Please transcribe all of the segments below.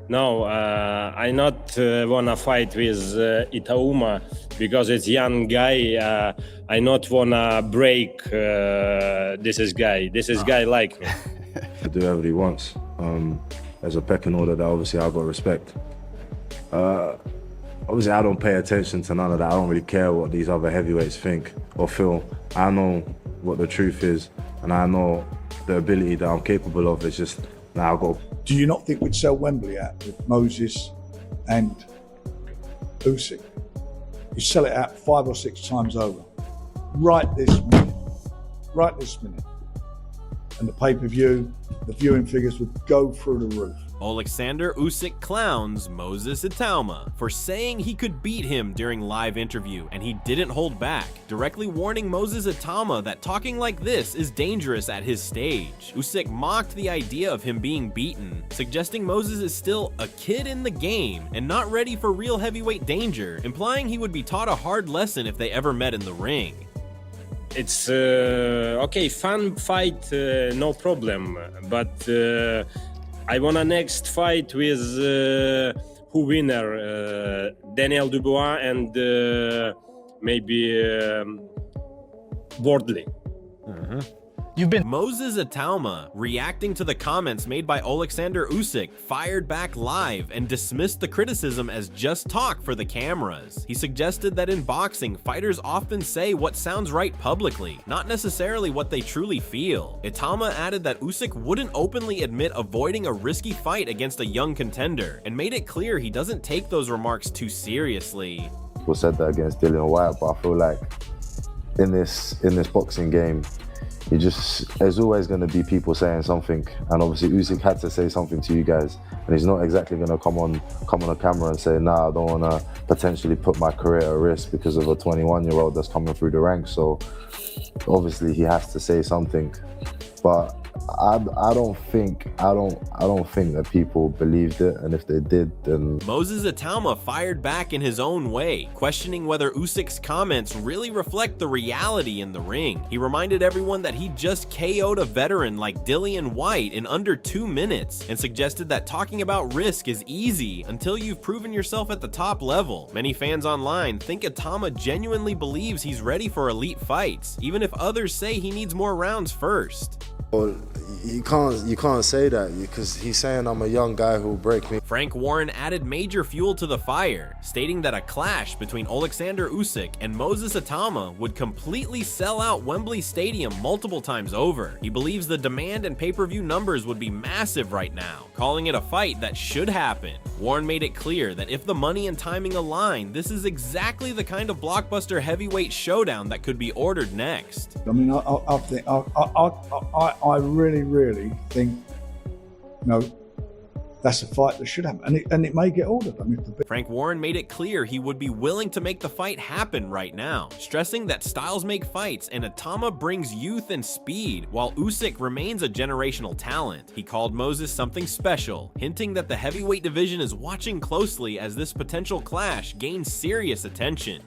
No, I not wanna fight with Itauma because it's young guy. I not wanna break this is guy. This is guy like me. To do whatever he wants. There's a pecking order that obviously I've got respect. Obviously I don't pay attention to none of that. I don't really care what these other heavyweights think or feel. I know what the truth is, and I know the ability that I'm capable of. It's just, now I've got. Do you not think we'd sell Wembley out with Moses and Usyk? You sell it out 5 or 6 times over. Right this minute. Right this minute. And the pay-per-view, the viewing figures would go through the roof. Oleksandr Usyk clowns Moses Itauma for saying he could beat him during live interview, and he didn't hold back, directly warning Moses Itauma that talking like this is dangerous at his stage. Usyk mocked the idea of him being beaten, suggesting Moses is still a kid in the game and not ready for real heavyweight danger, implying he would be taught a hard lesson if they ever met in the ring. It's okay, fun fight, no problem, but I want a next fight with who winner, Daniel Dubois and maybe Wardley. Moses Itauma, reacting to the comments made by Oleksandr Usyk, fired back live and dismissed the criticism as just talk for the cameras. He suggested that in boxing, fighters often say what sounds right publicly, not necessarily what they truly feel. Itauma added that Usyk wouldn't openly admit avoiding a risky fight against a young contender, and made it clear he doesn't take those remarks too seriously. People said that against Dillian Whyte, but I feel like in this boxing game, there's always going to be people saying something, and obviously Usyk had to say something to you guys, and he's not exactly going to come on a camera and say, nah, I don't want to potentially put my career at risk because of a 21-year-old that's coming through the ranks. So obviously he has to say something, but I don't think that people believed it, and if they did, then... Moses Itauma fired back in his own way, questioning whether Usyk's comments really reflect the reality in the ring. He reminded everyone that he just KO'd a veteran like Dillian Whyte in under 2 minutes, and suggested that talking about risk is easy until you've proven yourself at the top level. Many fans online think Itauma genuinely believes he's ready for elite fights, even if others say he needs more rounds first. Well, you can't say that, because he's saying I'm a young guy who'll break me. Frank Warren added major fuel to the fire, stating that a clash between Oleksandr Usyk and Moses Itauma would completely sell out Wembley Stadium multiple times over. He believes the demand and pay-per-view numbers would be massive right now, calling it a fight that should happen. Warren made it clear that if the money and timing align, this is exactly the kind of blockbuster heavyweight showdown that could be ordered next. I mean, I really think, that's a fight that should happen, and it may get ordered. I mean, Frank Warren made it clear he would be willing to make the fight happen right now, stressing that styles make fights and Itauma brings youth and speed, while Usyk remains a generational talent. He called Moses something special, hinting that the heavyweight division is watching closely as this potential clash gains serious attention.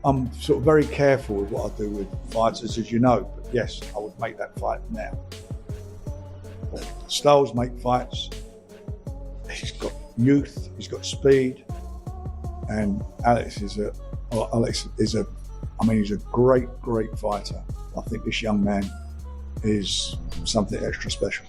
I'm sort of very careful with what I do with fighters, as you know, but yes, I would make that fight now. Styles make fights. He's got youth, he's got speed, and Alex is a great fighter. I think this young man is something extra special.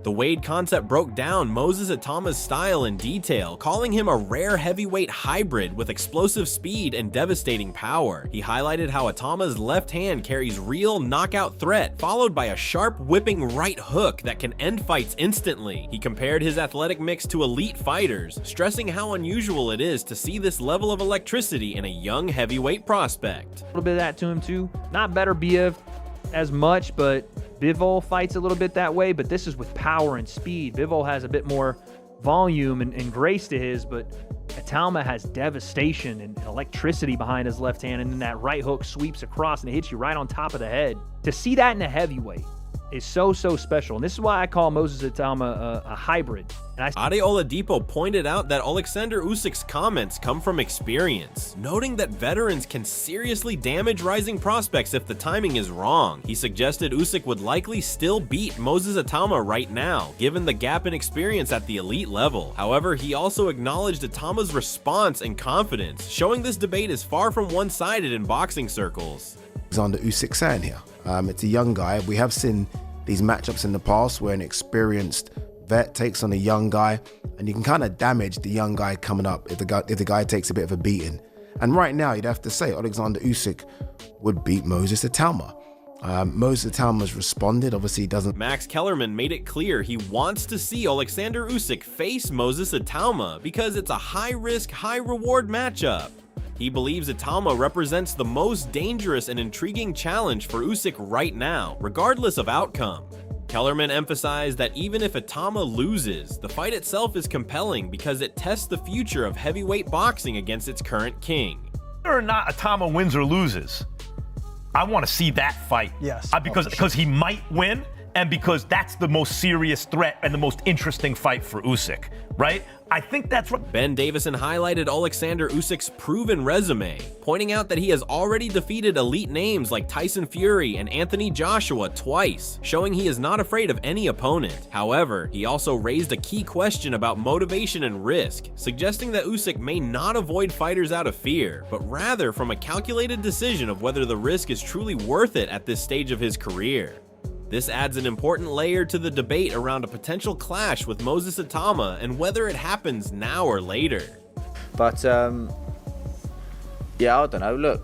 The Wade concept broke down Moses Itauma's style in detail, calling him a rare heavyweight hybrid with explosive speed and devastating power. He highlighted how Itauma's left hand carries real knockout threat, followed by a sharp whipping right hook that can end fights instantly. He compared his athletic mix to elite fighters, stressing how unusual it is to see this level of electricity in a young heavyweight prospect. A little bit of that to him too. Not better Biev as much, but Bivol fights a little bit that way, but this is with power and speed. Bivol has a bit more volume and grace to his, but Itauma has devastation and electricity behind his left hand, and then that right hook sweeps across and it hits you right on top of the head. To see that in a heavyweight is so special. And this is why I call Moses Itauma a hybrid. And Ade Oladipo pointed out that Oleksandr Usyk's comments come from experience, noting that veterans can seriously damage rising prospects if the timing is wrong. He suggested Usyk would likely still beat Moses Itauma right now, given the gap in experience at the elite level. However, he also acknowledged Itauma's response and confidence, showing this debate is far from one-sided in boxing circles. Oleksandr Usyk saying here, it's a young guy. We have seen these matchups in the past where an experienced vet takes on a young guy, and you can kind of damage the young guy coming up if the guy takes a bit of a beating. And right now, you'd have to say Oleksandr Usyk would beat Moses Itauma. Moses Itauma's responded. Obviously, he doesn't. Max Kellerman made it clear he wants to see Oleksandr Usyk face Moses Itauma because it's a high-risk, high-reward matchup. He believes Itauma represents the most dangerous and intriguing challenge for Usyk right now, regardless of outcome. Kellerman emphasized that even if Itauma loses, the fight itself is compelling because it tests the future of heavyweight boxing against its current king. Whether or not Itauma wins or loses, I want to see that fight. Yes. Because he might win, and because that's the most serious threat and the most interesting fight for Usyk, right? I think that's right. Ben Davison highlighted Oleksandr Usyk's proven resume, pointing out that he has already defeated elite names like Tyson Fury and Anthony Joshua twice, showing he is not afraid of any opponent. However, he also raised a key question about motivation and risk, suggesting that Usyk may not avoid fighters out of fear, but rather from a calculated decision of whether the risk is truly worth it at this stage of his career. This adds an important layer to the debate around a potential clash with Moses Itauma and whether it happens now or later. But yeah, I don't know. Look,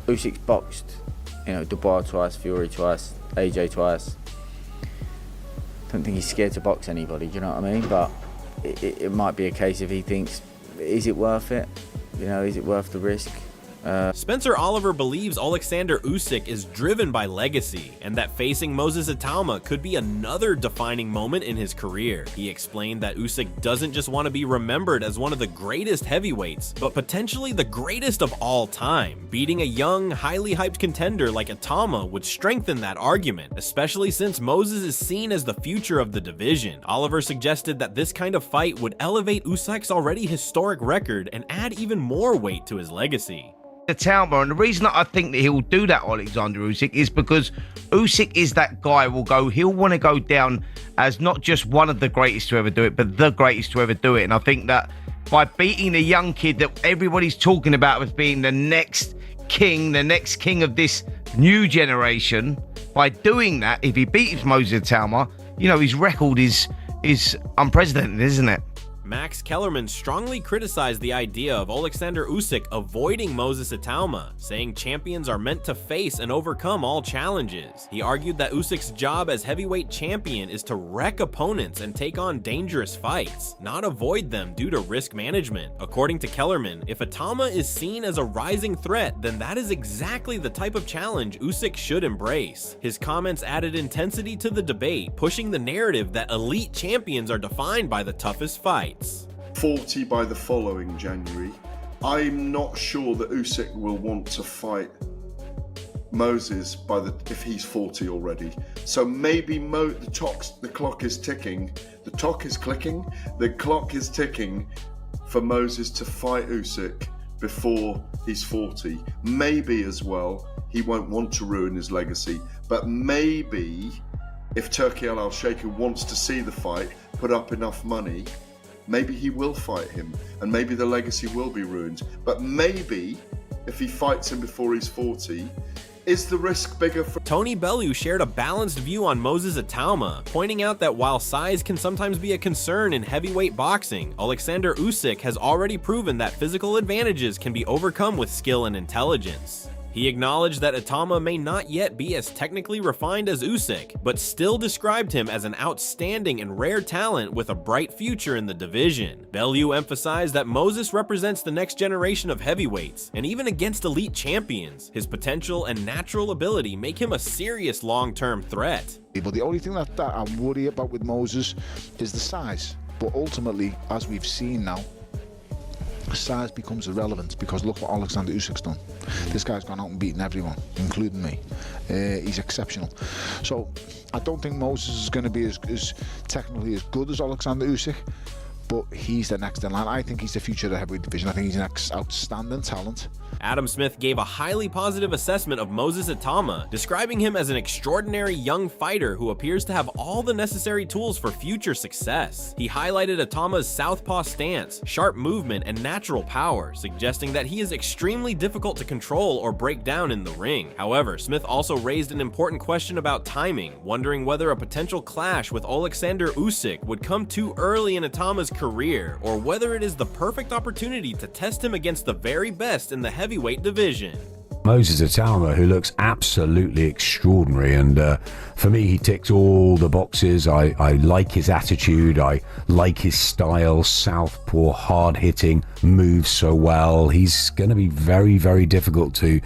Usyk's boxed, Dubois twice, Fury twice, AJ twice. Don't think he's scared to box anybody. Do you know what I mean? But it might be a case if he thinks, is it worth it? Is it worth the risk? Spencer Oliver believes Oleksandr Usyk is driven by legacy, and that facing Moses Itauma could be another defining moment in his career. He explained that Usyk doesn't just want to be remembered as one of the greatest heavyweights, but potentially the greatest of all time. Beating a young, highly hyped contender like Itauma would strengthen that argument, especially since Moses is seen as the future of the division. Oliver suggested that this kind of fight would elevate Usyk's already historic record and add even more weight to his legacy. Itauma, and the reason I think that he'll do that, Oleksandr Usyk, is because Usyk is that guy he'll want to go down as not just one of the greatest to ever do it, but the greatest to ever do it. And I think that by beating the young kid that everybody's talking about as being the next king of this new generation, by doing that, if he beats Moses Itauma, his record is unprecedented, isn't it? Max Kellerman strongly criticized the idea of Oleksandr Usyk avoiding Moses Itauma, saying champions are meant to face and overcome all challenges. He argued that Usyk's job as heavyweight champion is to wreck opponents and take on dangerous fights, not avoid them due to risk management. According to Kellerman, if Itauma is seen as a rising threat, then that is exactly the type of challenge Usyk should embrace. His comments added intensity to the debate, pushing the narrative that elite champions are defined by the toughest fight. 40 by the following January. I'm not sure that Usyk will want to fight Moses if he's 40 already. So maybe the clock is ticking. The clock is clicking. The clock is ticking for Moses to fight Usyk before he's 40. Maybe as well he won't want to ruin his legacy. But maybe if Turki Al-Sheikh wants to see the fight, put up enough money, maybe he will fight him, and maybe the legacy will be ruined. But maybe, if he fights him before he's 40, is the risk bigger for... Tony Bellew shared a balanced view on Moses Itauma, pointing out that while size can sometimes be a concern in heavyweight boxing, Oleksandr Usyk has already proven that physical advantages can be overcome with skill and intelligence. He acknowledged that Itauma may not yet be as technically refined as Usyk, but still described him as an outstanding and rare talent with a bright future in the division. Bellew emphasized that Moses represents the next generation of heavyweights, and even against elite champions, his potential and natural ability make him a serious long-term threat. But the only thing that I worry about with Moses is the size. But ultimately, as we've seen now, size becomes irrelevant because look what Oleksandr Usyk's done. This guy's gone out and beaten everyone, including me. He's exceptional. So I don't think Moses is going to be as technically as good as Oleksandr Usyk, but he's the next in line. I think he's the future of the heavyweight division. I think he's an outstanding talent. Adam Smith gave a highly positive assessment of Moses Itauma, describing him as an extraordinary young fighter who appears to have all the necessary tools for future success. He highlighted Itauma's southpaw stance, sharp movement, and natural power, suggesting that he is extremely difficult to control or break down in the ring. However, Smith also raised an important question about timing, wondering whether a potential clash with Oleksandr Usyk would come too early in Itauma's career, or whether it is the perfect opportunity to test him against the very best in the heavyweight division. Moses Itauma, who looks absolutely extraordinary, and for me he ticks all the boxes. I like his attitude, I like his style, southpaw, hard hitting, moves so well. He's going to be very, very difficult to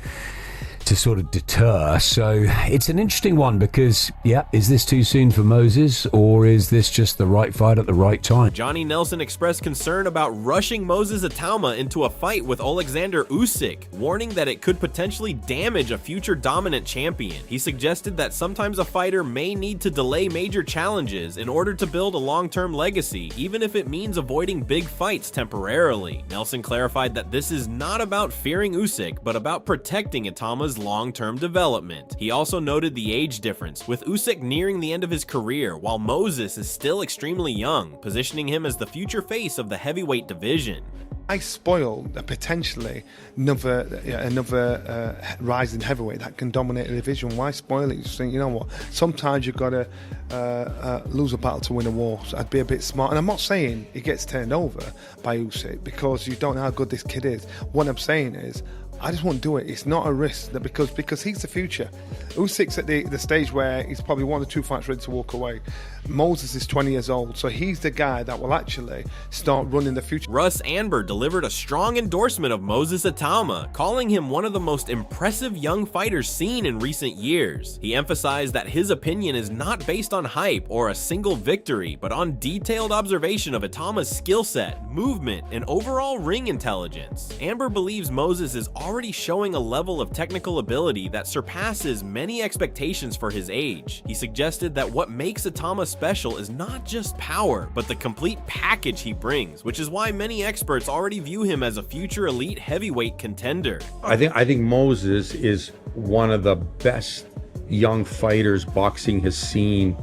sort of deter. So it's an interesting one because, yeah, is this too soon for Moses, or is this just the right fight at the right time? Johnny Nelson expressed concern about rushing Moses Itauma into a fight with Oleksandr Usyk, warning that it could potentially damage a future dominant champion. He suggested that sometimes a fighter may need to delay major challenges in order to build a long-term legacy, even if it means avoiding big fights temporarily. Nelson clarified that this is not about fearing Usyk, but about protecting Itauma's long-term development. He also noted the age difference, with Usyk nearing the end of his career while Moses is still extremely young, positioning him as the future face of the heavyweight division. I spoiled potentially another rising heavyweight that can dominate the division. Why spoil it? You just think, you know what? Sometimes you've got to lose a battle to win a war. So I'd be a bit smart. And I'm not saying he gets turned over by Usyk because you don't know how good this kid is. What I'm saying is, I just won't do it. It's not a risk because he's the future. Usyk's at the stage where he's probably 1 or 2 fights ready to walk away. Moses is 20 years old, so he's the guy that will actually start running the future. Russ Anber delivered a strong endorsement of Moses Itauma, calling him one of the most impressive young fighters seen in recent years. He emphasized that his opinion is not based on hype or a single victory, but on detailed observation of Itauma's skill set, movement, and overall ring intelligence. Anber believes Moses is already showing a level of technical ability that surpasses many expectations for his age. He suggested that what makes Itauma special is not just power, but the complete package he brings, which is why many experts already view him as a future elite heavyweight contender. I think Moses is one of the best young fighters boxing has seen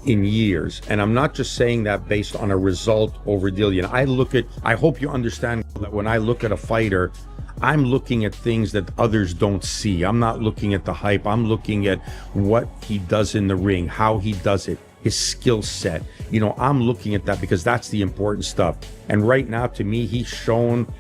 in years, and I'm not just saying that based on a result over Dillian. I hope you understand that when I look at a fighter, I'm looking at things that others don't see. I'm not looking at the hype. I'm looking at what he does in the ring, how he does it, his skill set. You know, I'm looking at that because that's the important stuff. And right now, to me, he's shown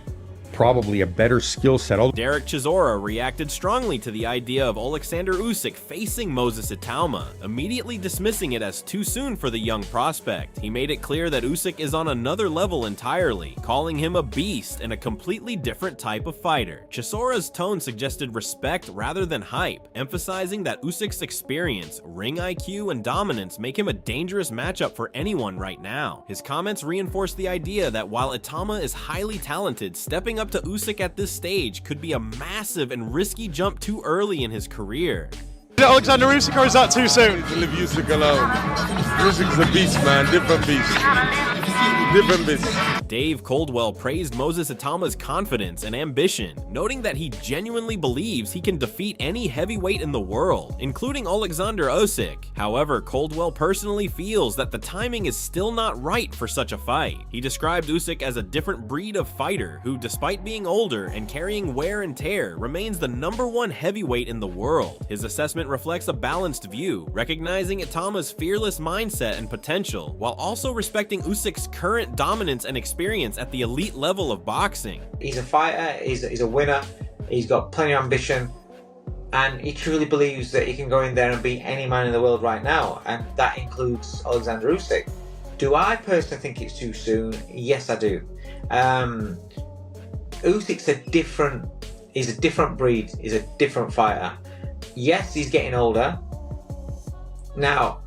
probably a better skill set. Derek Chisora reacted strongly to the idea of Oleksandr Usyk facing Moses Itauma, immediately dismissing it as too soon for the young prospect. He made it clear that Usyk is on another level entirely, calling him a beast and a completely different type of fighter. Chisora's tone suggested respect rather than hype, emphasizing that Usyk's experience, ring IQ, and dominance make him a dangerous matchup for anyone right now. His comments reinforced the idea that while Itauma is highly talented, stepping up to Usyk at this stage could be a massive and risky jump too early in his career. Is it Oleksandr Usyk or is that too soon? Leave Usyk alone. Usyk's a beast, man. Different beast. Different beast. Dave Coldwell praised Moses Itauma's confidence and ambition, noting that he genuinely believes he can defeat any heavyweight in the world, including Oleksandr Usyk. However, Coldwell personally feels that the timing is still not right for such a fight. He described Usyk as a different breed of fighter who, despite being older and carrying wear and tear, remains the #1 heavyweight in the world. His assessment reflects a balanced view, recognizing Itauma's fearless mindset and potential, while also respecting Usyk's current dominance and experience at the elite level of boxing. He's a fighter, he's a winner, he's got plenty of ambition, and he truly believes that he can go in there and beat any man in the world right now, and that includes Oleksandr Usyk. Do I personally think it's too soon? Yes, I do. Usyk's he's a different breed, he's a different fighter. Yes, he's getting older. Now,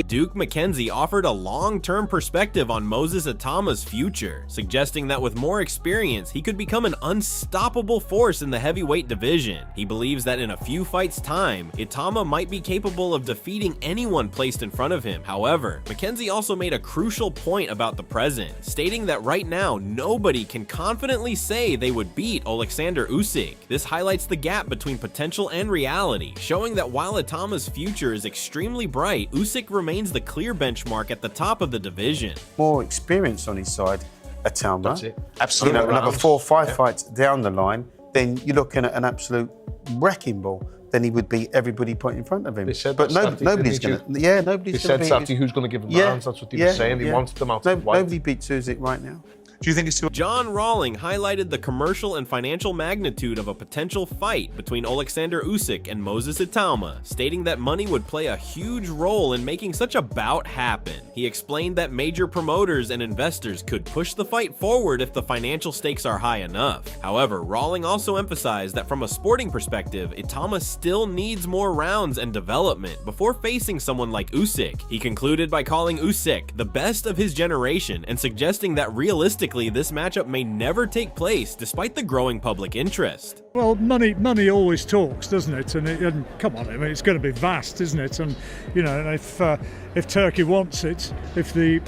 Duke McKenzie offered a long-term perspective on Moses Itauma's future, suggesting that with more experience, he could become an unstoppable force in the heavyweight division. He believes that in a few fights' time, Itauma might be capable of defeating anyone placed in front of him. However, McKenzie also made a crucial point about the present, stating that right now, nobody can confidently say they would beat Oleksandr Usyk. This highlights the gap between potential and reality, showing that while Itauma's future is extremely bright, Usyk remains the clear benchmark at the top of the division. More experience on his side, Itauma. That's it. Absolutely. You know, another 4 or 5 fights down the line, then you're looking at an absolute wrecking ball. Then he would beat everybody put in front of him. They said but that nobody's going to. Yeah, nobody's going to beat. He said Safdie who's going to give him rounds. That's what he was saying. He wanted them out of the white. Nobody beats Usyk right now. Do you think it's too? John Rawling highlighted the commercial and financial magnitude of a potential fight between Oleksandr Usyk and Moses Itauma, stating that money would play a huge role in making such a bout happen. He explained that major promoters and investors could push the fight forward if the financial stakes are high enough. However, Rawling also emphasized that from a sporting perspective, Itauma still needs more rounds and development before facing someone like Usyk. He concluded by calling Usyk the best of his generation and suggesting that realistically this matchup may never take place despite the growing public interest. Well, money always talks, doesn't it? And come on, I mean, it's going to be vast, isn't it? And you know, if Turkey wants it, if the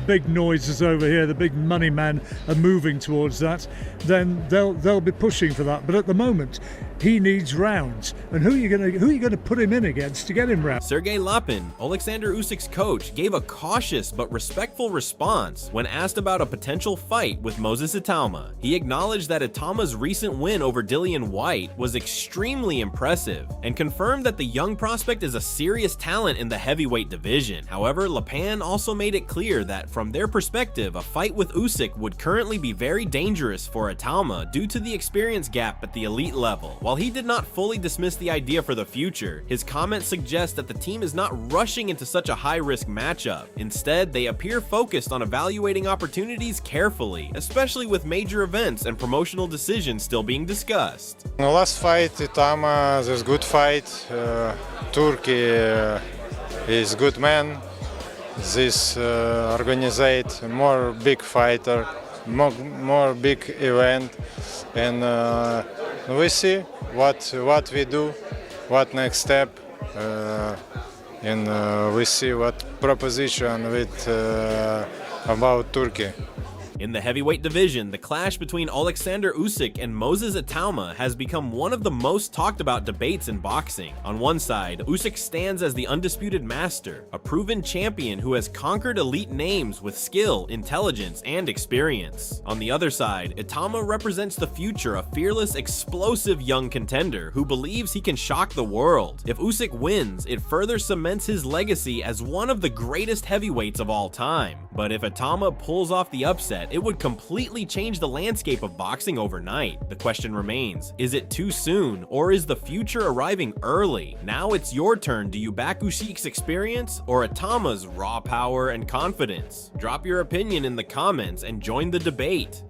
big noises over here, the big money men are moving towards that, then they'll be pushing for that. But at the moment, he needs rounds, and who are you going to put him in against to get him rounds? Sergey Lapin, Oleksandr Usyk's coach, gave a cautious but respectful response when asked about a potential fight with Moses Itauma. He acknowledged that Itauma's recent win over Dillian Whyte was extremely impressive and confirmed that the young prospect is a serious talent in the heavyweight division. However, Lapin also made it clear that from their perspective, a fight with Usyk would currently be very dangerous for Itauma due to the experience gap at the elite level. While he did not fully dismiss the idea for the future, his comments suggest that the team is not rushing into such a high-risk matchup. Instead, they appear focused on evaluating opportunities carefully, especially with major events and promotional decisions still being discussed. In the last fight, Itauma is a good fight. Turkey is good man. This organized more big fighter, more big event, and we see what we do, what next step, and we see what proposition with about Turkey. In the heavyweight division, the clash between Oleksandr Usyk and Moses Itauma has become one of the most talked about debates in boxing. On one side, Usyk stands as the undisputed master, a proven champion who has conquered elite names with skill, intelligence, and experience. On the other side, Itauma represents the future, a fearless, explosive young contender who believes he can shock the world. If Usyk wins, it further cements his legacy as one of the greatest heavyweights of all time. But if Itauma pulls off the upset, it would completely change the landscape of boxing overnight. The question remains, is it too soon, or is the future arriving early? Now it's your turn. Do you back Usyk's experience or Itauma's raw power and confidence? Drop your opinion in the comments and join the debate.